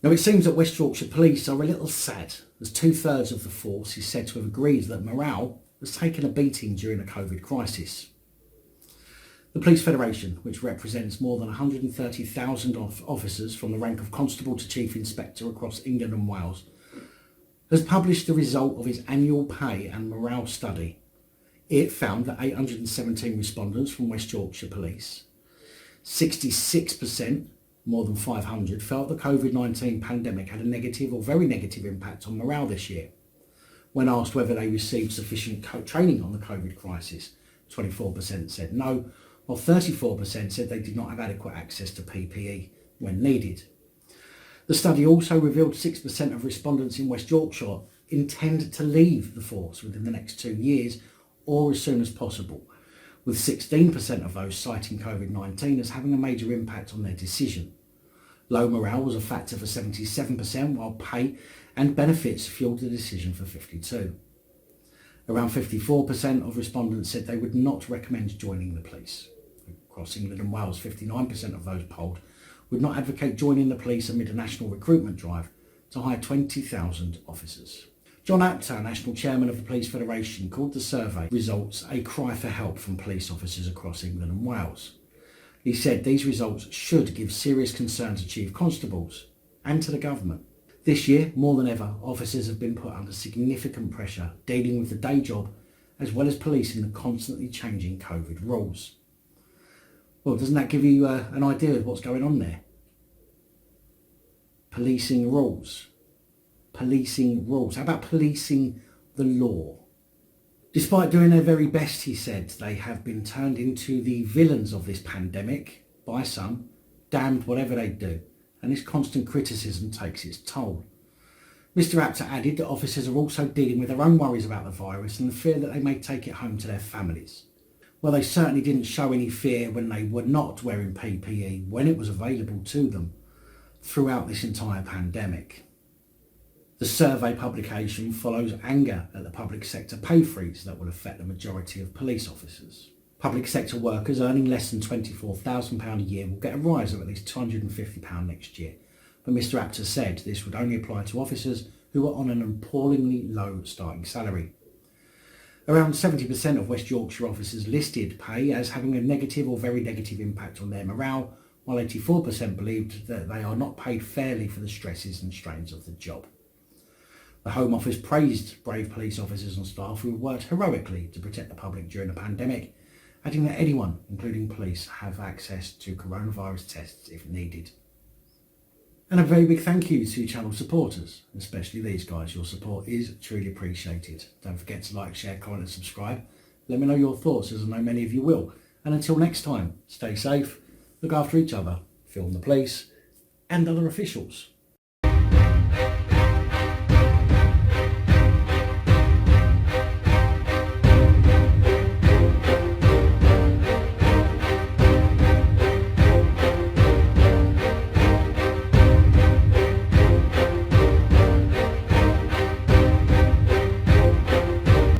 Now, it seems that West Yorkshire Police are a little sad, as 2/3 of the force is said to have agreed that morale has taken a beating during the COVID crisis. The Police Federation, which represents more than 130,000 officers from the rank of constable to chief inspector across England and Wales, has published the result of its annual pay and morale study. It found that 817 respondents from West Yorkshire Police, 66%, more than 500, felt the COVID-19 pandemic had a negative or very negative impact on morale this year. When asked whether they received sufficient training on the COVID crisis, 24% said no, while 34% said they did not have adequate access to PPE when needed. The study also revealed 6% of respondents in West Yorkshire intend to leave the force within the next 2 years or as soon as possible, with 16% of those citing COVID-19 as having a major impact on their decision. Low morale was a factor for 77%, while pay and benefits fueled the decision for 52%. Around 54% of respondents said they would not recommend joining the police. Across England and Wales, 59% of those polled would not advocate joining the police amid a national recruitment drive to hire 20,000 officers. John Apter, National Chairman of the Police Federation, called the survey results a cry for help from police officers across England and Wales. He said these results should give serious concern to chief constables and to the government. This year, more than ever, officers have been put under significant pressure dealing with the day job as well as policing the constantly changing COVID rules. Well, doesn't that give you an idea of what's going on there? Policing rules. Policing rules. How about policing the law? Despite doing their very best, he said, they have been turned into the villains of this pandemic by some, damned whatever they do, and this constant criticism takes its toll. Mr. Apter added that officers are also dealing with their own worries about the virus and the fear that they may take it home to their families. Well, they certainly didn't show any fear when they were not wearing PPE when it was available to them throughout this entire pandemic. The survey publication follows anger at the public sector pay freeze that will affect the majority of police officers. Public sector workers earning less than £24,000 a year will get a rise of at least £250 next year, but Mr. Apter said this would only apply to officers who are on an appallingly low starting salary. Around 70% of West Yorkshire officers listed pay as having a negative or very negative impact on their morale, while 84% believed that they are not paid fairly for the stresses and strains of the job. The Home Office praised brave police officers and staff who worked heroically to protect the public during the pandemic, adding that anyone, including police, have access to coronavirus tests if needed. And a very big thank you to channel supporters, especially these guys. Your support is truly appreciated. Don't forget to like, share, comment and subscribe. Let me know your thoughts, as I know many of you will. And until next time, stay safe, look after each other, film the police and other officials.